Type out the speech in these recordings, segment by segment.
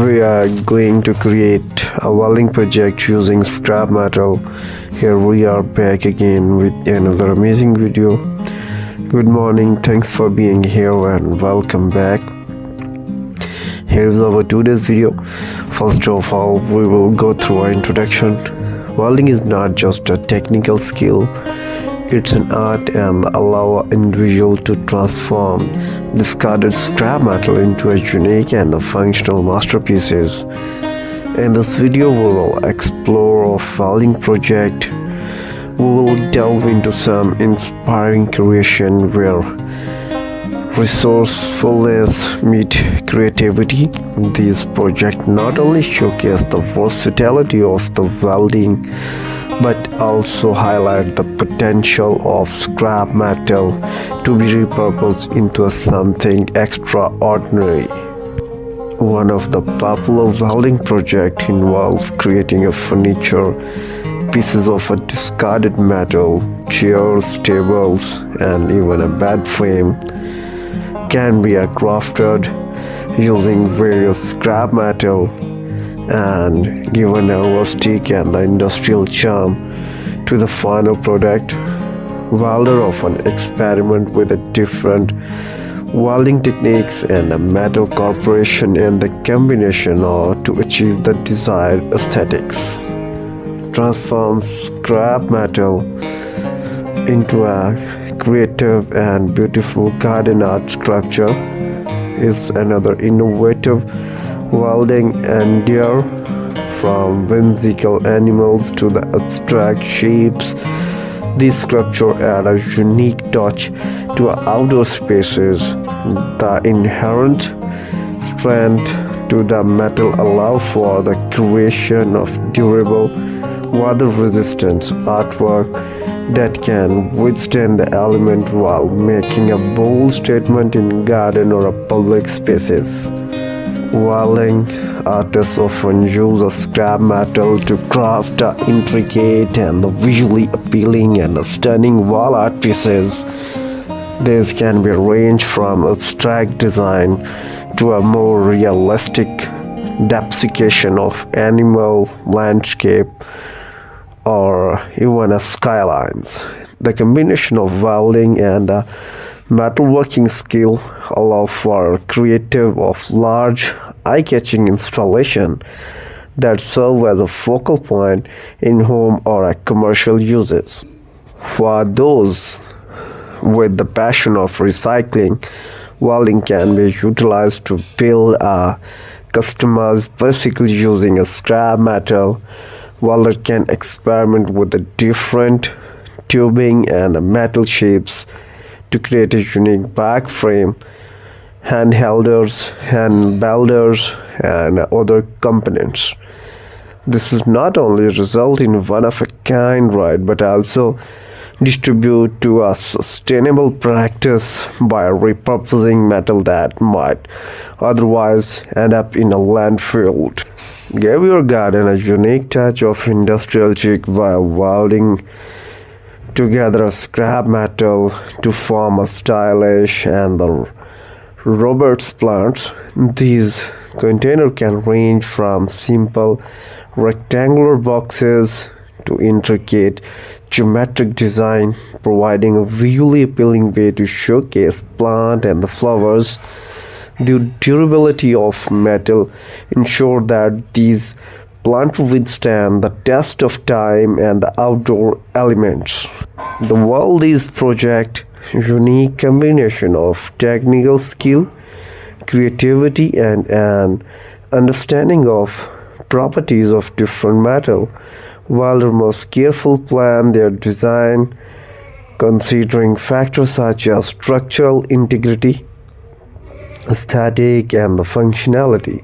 we are going to create a welding project using scrap metal. Here we are back again with another amazing video. Good morning, thanks for being here and welcome back. Here is our today's video. First of all, we will go through our introduction. Welding is not just a technical skill, it's an art and allow an individual to transform discarded scrap metal into a unique and functional masterpieces. In this video, we will explore a welding project. We will delve into some inspiring creation where resourcefulness meet creativity. These projects not only showcase the versatility of the welding, but also highlight the potential of scrap metal to be repurposed into something extraordinary. One of the popular welding projects involves creating a furniture, pieces of a discarded metal, chairs, tables, and even a bed frame can be crafted using various scrap metal and given a rustic and industrial charm to the final product. Welders often experiment with different welding techniques and a metal corporation and the combination to achieve the desired aesthetics. Transform scrap metal into a creative and beautiful garden art sculpture is another innovative welding endeavor. From whimsical animals to the abstract shapes, these sculptures add a unique touch to our outdoor spaces. The inherent strength to the metal allow for the creation of durable, weather-resistant artwork that can withstand the element while making a bold statement in garden or public spaces. Welding artists often use a scrap metal to craft intricate and visually appealing and stunning wall art pieces. These can be ranged from abstract design to a more realistic depiction of animal, landscape, or even skylines. The combination of welding and metalworking skill allow for creative of large, eye-catching installation that serve as a focal point in home or commercial uses. For those with the passion of recycling, welding can be utilized to build a customized basically using a scrap metal. Welders can experiment with the different tubing and metal shapes to create a unique back frame, hand holders, hand builders, and other components. This is not only result in one-of-a-kind ride, but also distribute to a sustainable practice by repurposing metal that might otherwise end up in a landfill. Give your garden a unique touch of industrial chic by welding together a scrap metal to form a stylish and the Roberts plants. These containers can range from simple rectangular boxes to intricate geometric design, providing a visually appealing way to showcase plant and the flowers. The durability of metal ensure that these plants withstand the test of time and the outdoor elements. The Welding Project unique combination of technical skill, creativity, and an understanding of properties of different metal. Welders must carefully plan their design, considering factors such as structural integrity, aesthetic, and the functionality.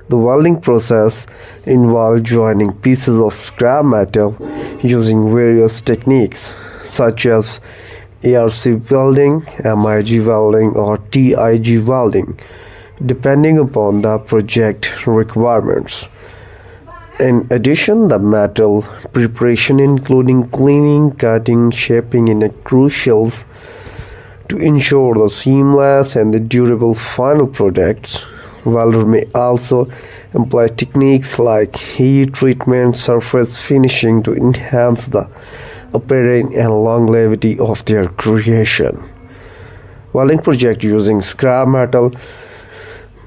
The welding process involves joining pieces of scrap metal using various techniques such as ARC welding, MIG welding, or TIG welding, depending upon the project requirements. In addition, the metal preparation including cleaning, cutting, shaping is crucial to ensure the seamless and the durable final products. Welder may also employ techniques like heat treatment, surface finishing to enhance the appearance and longevity of their creation. Welding projects using scrap metal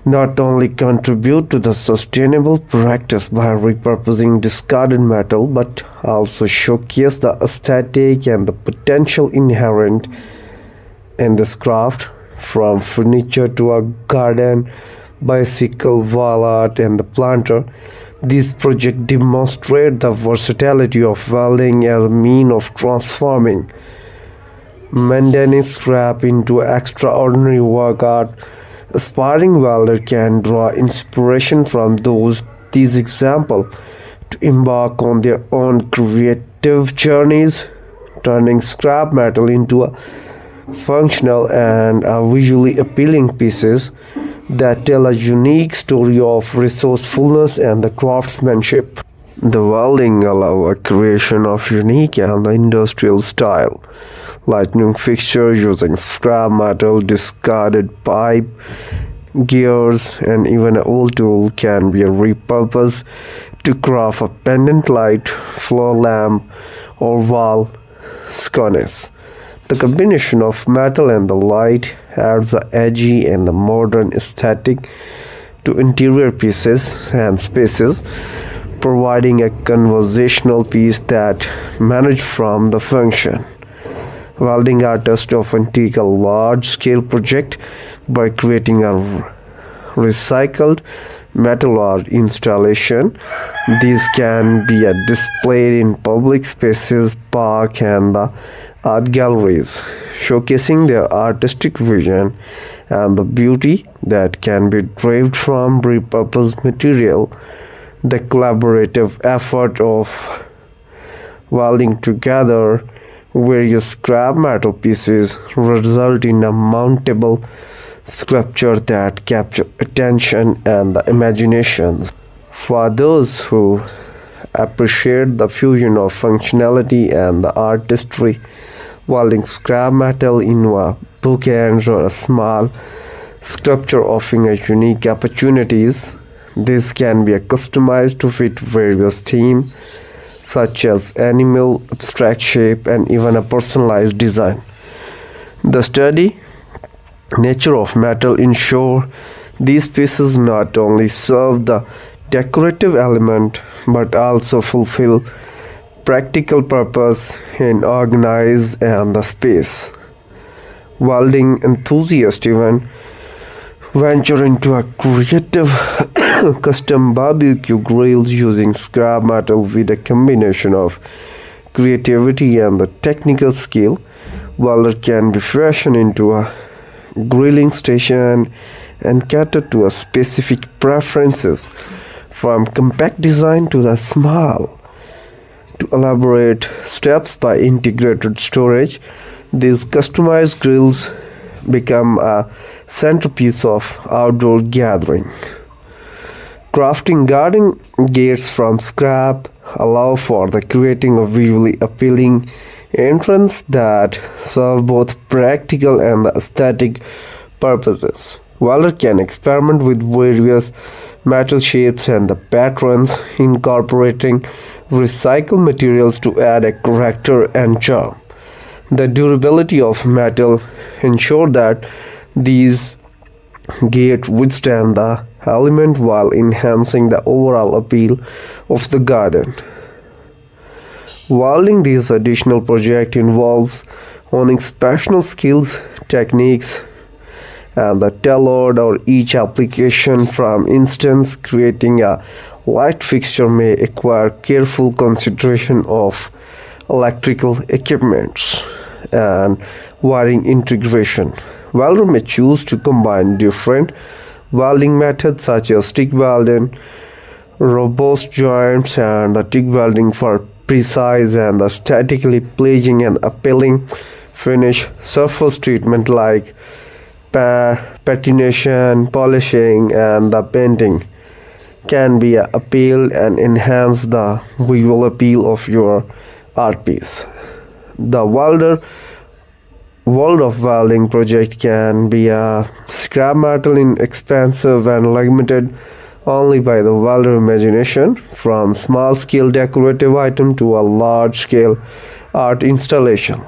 not only contribute to the sustainable practice by repurposing discarded metal, but also showcase the aesthetic and the potential inherent in this craft, from furniture to a garden, bicycle, wall art, and the planter. These projects demonstrate the versatility of welding as a means of transforming mundane scrap into extraordinary work art. Aspiring welder can draw inspiration from these examples to embark on their own creative journeys, turning scrap metal into a functional and visually appealing pieces that tell a unique story of resourcefulness and the craftsmanship. The welding allow a creation of unique and industrial style. Lightning fixture using scrap metal, discarded pipe, gears, and even an old tool can be repurposed to craft a pendant light, floor lamp, or wall sconce. The combination of metal and the light adds a edgy and a modern aesthetic to interior pieces and spaces, providing a conversational piece that emanates from the function. Welding artists often take a large-scale project by creating a recycled metal art installation. These can be displayed in public spaces, parks, and art galleries, showcasing their artistic vision and the beauty that can be derived from repurposed material. The collaborative effort of welding together various scrap metal pieces result in a mountable sculpture that capture attention and the imaginations. For those who appreciate the fusion of functionality and the artistry, welding scrap metal in a bookends or a small sculpture offering a unique opportunities. This can be customized to fit various themes such as animal, abstract shape, and even a personalized design. The steady nature of metal ensure these pieces not only serve the decorative element but also fulfill practical purpose in organize and the space. Welding enthusiasts even venture into a creative custom barbecue grills using scrap metal. With a combination of creativity and the technical skill, welder can be fashioned into a grilling station and cater to a specific preferences, from compact design to the small to elaborate steps by integrated storage. These customized grills become a centerpiece of outdoor gathering. Crafting garden gates from scrap allow for the creating of visually appealing entrance that serve both practical and aesthetic purposes. Welder can experiment with various metal shapes and the patterns, incorporating recycled materials to add a character and charm. The durability of metal ensure that these gates withstand the element while enhancing the overall appeal of the garden. Welding these additional project involves honing special skills, techniques, and the tailored or each application. From instance, creating a light fixture may require careful consideration of electrical equipments and wiring integration. Welder may choose to combine different welding methods such as stick welding, robust joints, and TIG welding for precise and aesthetically pleasing and appealing finish. Surface treatment like patination, polishing, and the painting can be appeal and enhance the visual appeal of your art piece. The welder world of welding project can be a scrap metal inexpensive and limited only by the welder imagination, from small scale decorative item to a large scale art installation.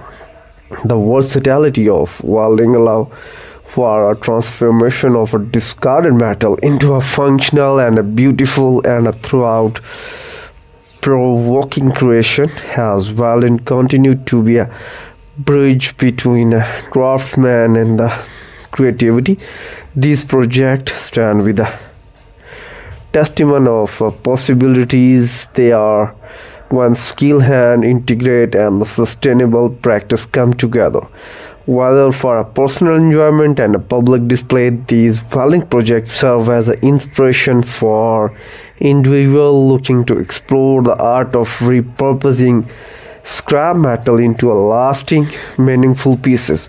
The versatility of welding allow for a transformation of a discarded metal into a functional and a beautiful and a throughout provoking creation. Has welding continued to be a bridge between a craftsman and the creativity. These projects stand with a testament of possibilities. They are when skill hand integrate and the sustainable practice come together. Whether for a personal enjoyment and a public display, these welding projects serve as an inspiration for individuals looking to explore the art of repurposing scrap metal into a lasting, meaningful pieces.